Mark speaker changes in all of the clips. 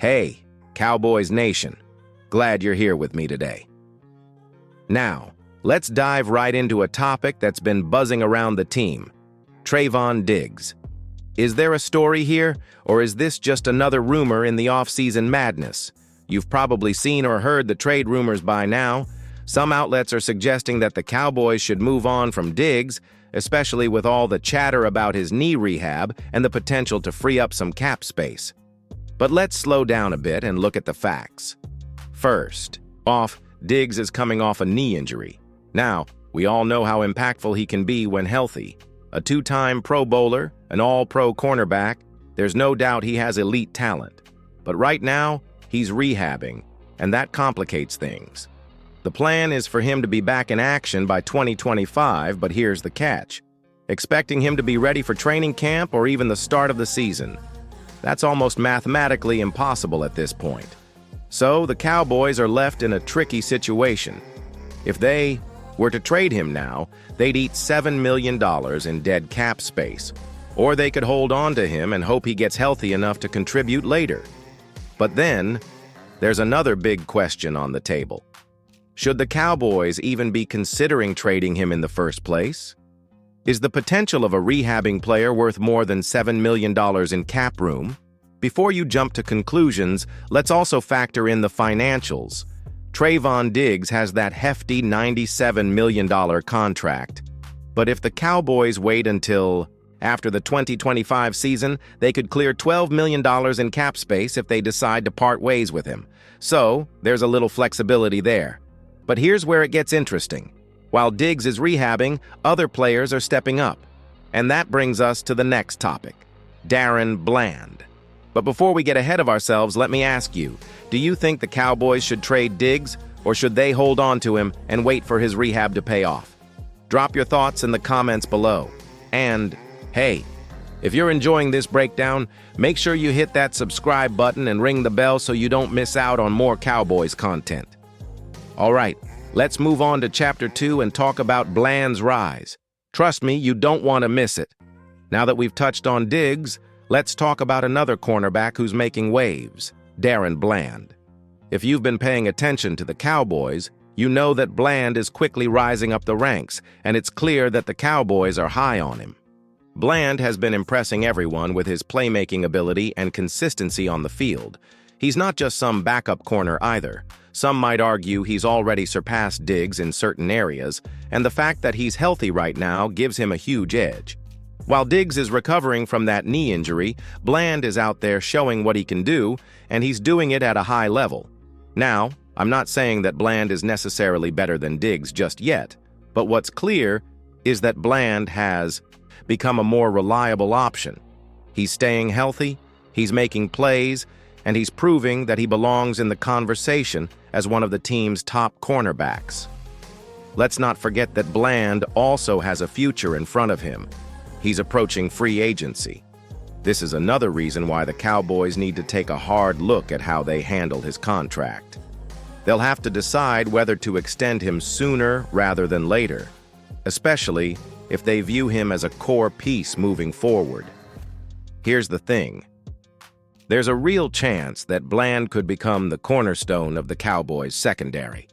Speaker 1: Hey, Cowboys Nation. Glad you're here with me today. Now, let's dive right into a topic that's been buzzing around the team. Trayvon Diggs. Is there a story here, or is this just another rumor in the off-season madness? You've probably seen or heard the trade rumors by now. Some outlets are suggesting that the Cowboys should move on from Diggs, especially with all the chatter about his knee rehab and the potential to free up some cap space. But let's slow down a bit and look at the facts. First off, Diggs is coming off a knee injury. Now, we all know how impactful he can be when healthy. A two-time Pro Bowler, an all-pro cornerback, there's no doubt he has elite talent. But right now, he's rehabbing, and that complicates things. The plan is for him to be back in action by 2025, but here's the catch. Expecting him to be ready for training camp or even the start of the season. That's almost mathematically impossible at this point. So the Cowboys are left in a tricky situation. If they were to trade him now, they'd eat $7 million in dead cap space. Or they could hold on to him and hope he gets healthy enough to contribute later. But then, there's another big question on the table. Should the Cowboys even be considering trading him in the first place? Is the potential of a rehabbing player worth more than $7 million in cap room? Before you jump to conclusions, let's also factor in the financials. Trayvon Diggs has that hefty $97 million contract. But if the Cowboys wait until after the 2025 season, they could clear $12 million in cap space if they decide to part ways with him. So, there's a little flexibility there. But here's where it gets interesting. While Diggs is rehabbing, other players are stepping up. And that brings us to the next topic, Darren Bland. But before we get ahead of ourselves, let me ask you, do you think the Cowboys should trade Diggs, or should they hold on to him and wait for his rehab to pay off? Drop your thoughts in the comments below. And, hey, if you're enjoying this breakdown, make sure you hit that subscribe button and ring the bell so you don't miss out on more Cowboys content. All right, let's move on to Chapter 2 and talk about Bland's rise. Trust me, you don't want to miss it. Now that we've touched on Diggs, let's talk about another cornerback who's making waves, Darren Bland. If you've been paying attention to the Cowboys, you know that Bland is quickly rising up the ranks, and it's clear that the Cowboys are high on him. Bland has been impressing everyone with his playmaking ability and consistency on the field. He's not just some backup corner either. Some might argue he's already surpassed Diggs in certain areas, and the fact that he's healthy right now gives him a huge edge. While Diggs is recovering from that knee injury, Bland is out there showing what he can do, and he's doing it at a high level. Now, I'm not saying that Bland is necessarily better than Diggs just yet, but what's clear is that Bland has become a more reliable option. He's staying healthy, he's making plays, and he's proving that he belongs in the conversation as one of the team's top cornerbacks. Let's not forget that Bland also has a future in front of him. He's approaching free agency. This is another reason why the Cowboys need to take a hard look at how they handle his contract. They'll have to decide whether to extend him sooner rather than later, especially if they view him as a core piece moving forward. Here's the thing. There's a real chance that Bland could become the cornerstone of the Cowboys' secondary.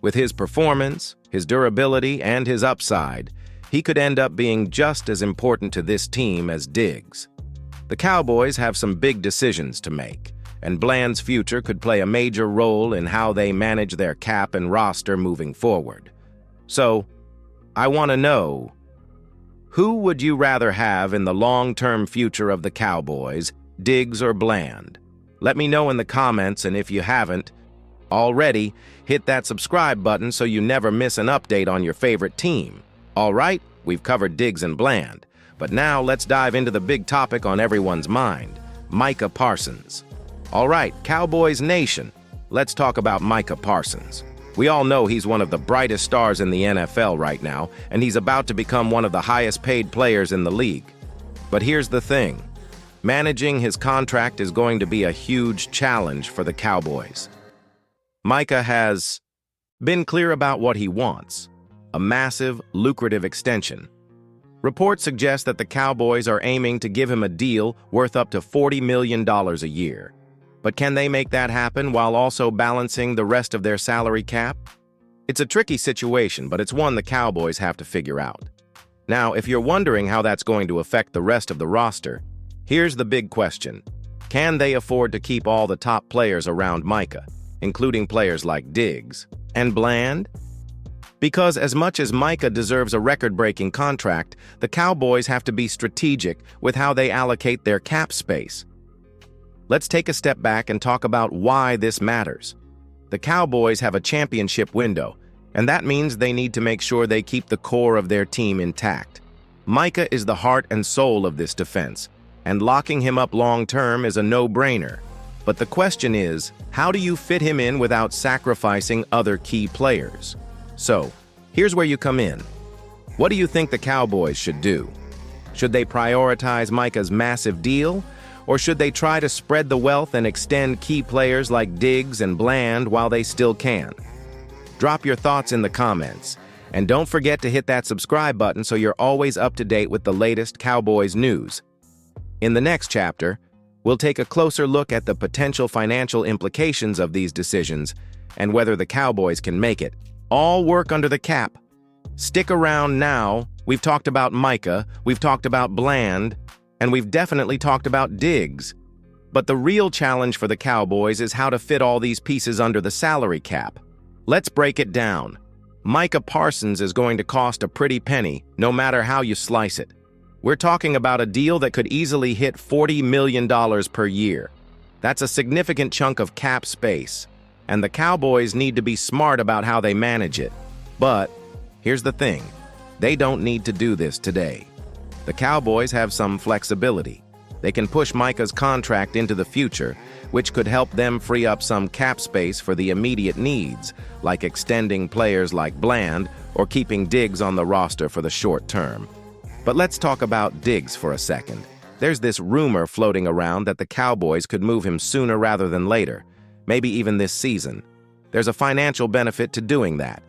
Speaker 1: With his performance, his durability, and his upside, he could end up being just as important to this team as Diggs. The Cowboys have some big decisions to make, and Bland's future could play a major role in how they manage their cap and roster moving forward. So, I want to know, who would you rather have in the long-term future of the Cowboys, Diggs or Bland? Let me know in the comments, and if you haven't already, hit that subscribe button so you never miss an update on your favorite team. All right, we've covered Diggs and Bland, but now let's dive into the big topic on everyone's mind, Micah Parsons. All right, Cowboys Nation, let's talk about Micah Parsons. We all know he's one of the brightest stars in the NFL right now, and he's about to become one of the highest-paid players in the league. But here's the thing. Managing his contract is going to be a huge challenge for the Cowboys. Micah has been clear about what he wants, a massive, lucrative extension. Reports suggest that the Cowboys are aiming to give him a deal worth up to $40 million a year. But can they make that happen while also balancing the rest of their salary cap? It's a tricky situation, but it's one the Cowboys have to figure out. Now, if you're wondering how that's going to affect the rest of the roster, here's the big question. Can they afford to keep all the top players around Micah, including players like Diggs and Bland? Because as much as Micah deserves a record-breaking contract, the Cowboys have to be strategic with how they allocate their cap space. Let's take a step back and talk about why this matters. The Cowboys have a championship window, and that means they need to make sure they keep the core of their team intact. Micah is the heart and soul of this defense, and locking him up long-term is a no-brainer. But the question is, how do you fit him in without sacrificing other key players? So, here's where you come in. What do you think the Cowboys should do? Should they prioritize Micah's massive deal, or should they try to spread the wealth and extend key players like Diggs and Bland while they still can? Drop your thoughts in the comments, and don't forget to hit that subscribe button so you're always up to date with the latest Cowboys news. In the next chapter, we'll take a closer look at the potential financial implications of these decisions and whether the Cowboys can make it. All work under the cap. Stick around now. We've talked about Micah, we've talked about Bland, and we've definitely talked about Diggs. But the real challenge for the Cowboys is how to fit all these pieces under the salary cap. Let's break it down. Micah Parsons is going to cost a pretty penny, no matter how you slice it. We're talking about a deal that could easily hit $40 million per year. That's a significant chunk of cap space, and the Cowboys need to be smart about how they manage it. But here's the thing, they don't need to do this today. The Cowboys have some flexibility. They can push Micah's contract into the future, which could help them free up some cap space for the immediate needs, like extending players like Bland or keeping Diggs on the roster for the short term. But let's talk about Diggs for a second. There's this rumor floating around that the Cowboys could move him sooner rather than later, maybe even this season. There's a financial benefit to doing that.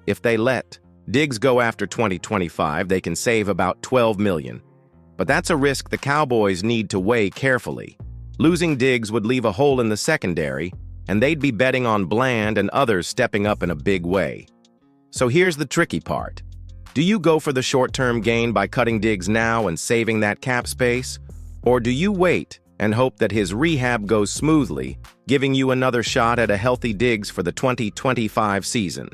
Speaker 1: If they let Diggs go after 2025, they can save about $12 million. But that's a risk the Cowboys need to weigh carefully. Losing Diggs would leave a hole in the secondary, and they'd be betting on Bland and others stepping up in a big way. So here's the tricky part. Do you go for the short-term gain by cutting Diggs now and saving that cap space? Or do you wait and hope that his rehab goes smoothly, giving you another shot at a healthy Diggs for the 2025 season?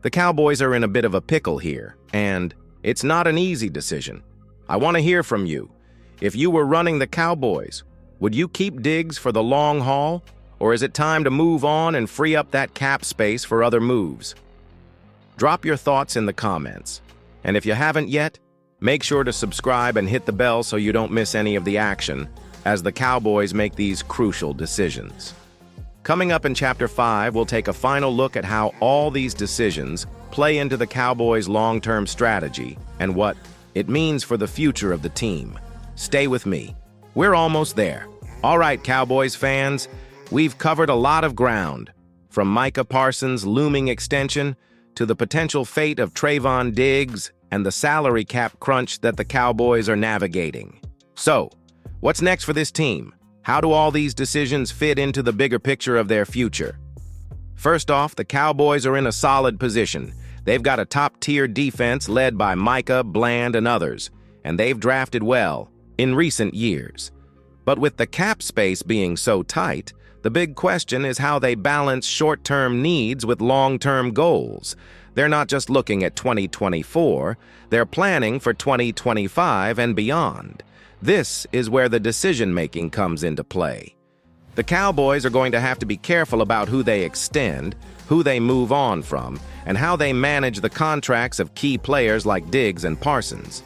Speaker 1: The Cowboys are in a bit of a pickle here, and it's not an easy decision. I want to hear from you. If you were running the Cowboys, would you keep Diggs for the long haul, or is it time to move on and free up that cap space for other moves? Drop your thoughts in the comments. And if you haven't yet, make sure to subscribe and hit the bell so you don't miss any of the action as the Cowboys make these crucial decisions. Coming up in Chapter 5, we'll take a final look at how all these decisions play into the Cowboys' long-term strategy and what it means for the future of the team. Stay with me. We're almost there. All right, Cowboys fans, we've covered a lot of ground, from Micah Parsons' looming extension to the potential fate of Trayvon Diggs and the salary cap crunch that the Cowboys are navigating. So, what's next for this team? How do all these decisions fit into the bigger picture of their future? First off, the Cowboys are in a solid position. They've got a top-tier defense led by Micah, Bland, and others, and they've drafted well in recent years. But with the cap space being so tight, the big question is how they balance short-term needs with long-term goals. They're not just looking at 2024, they're planning for 2025 and beyond. This is where the decision-making comes into play. The Cowboys are going to have to be careful about who they extend, who they move on from, and how they manage the contracts of key players like Diggs and Parsons.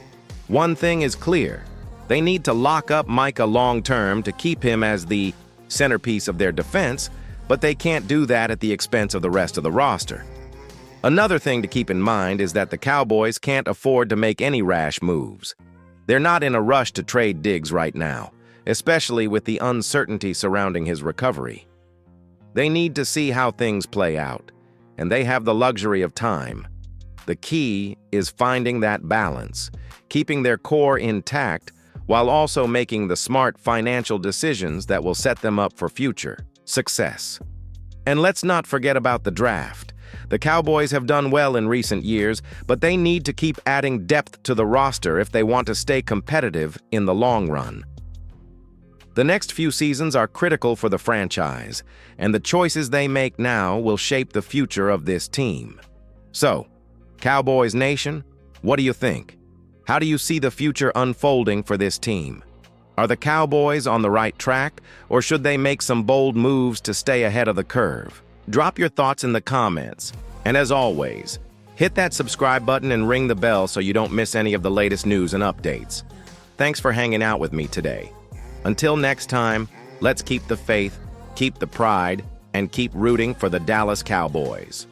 Speaker 1: One thing is clear. They need to lock up Micah long-term to keep him as the centerpiece of their defense, but they can't do that at the expense of the rest of the roster. Another thing to keep in mind is that the Cowboys can't afford to make any rash moves. They're not in a rush to trade Diggs right now, especially with the uncertainty surrounding his recovery. They need to see how things play out, and they have the luxury of time. The key is finding that balance, keeping their core intact while also making the smart financial decisions that will set them up for future success. And let's not forget about the draft. The Cowboys have done well in recent years, but they need to keep adding depth to the roster if they want to stay competitive in the long run. The next few seasons are critical for the franchise, and the choices they make now will shape the future of this team. So, Cowboys Nation, what do you think? How do you see the future unfolding for this team? Are the Cowboys on the right track, or should they make some bold moves to stay ahead of the curve? Drop your thoughts in the comments. And as always, hit that subscribe button and ring the bell so you don't miss any of the latest news and updates. Thanks for hanging out with me today. Until next time, let's keep the faith, keep the pride, and keep rooting for the Dallas Cowboys.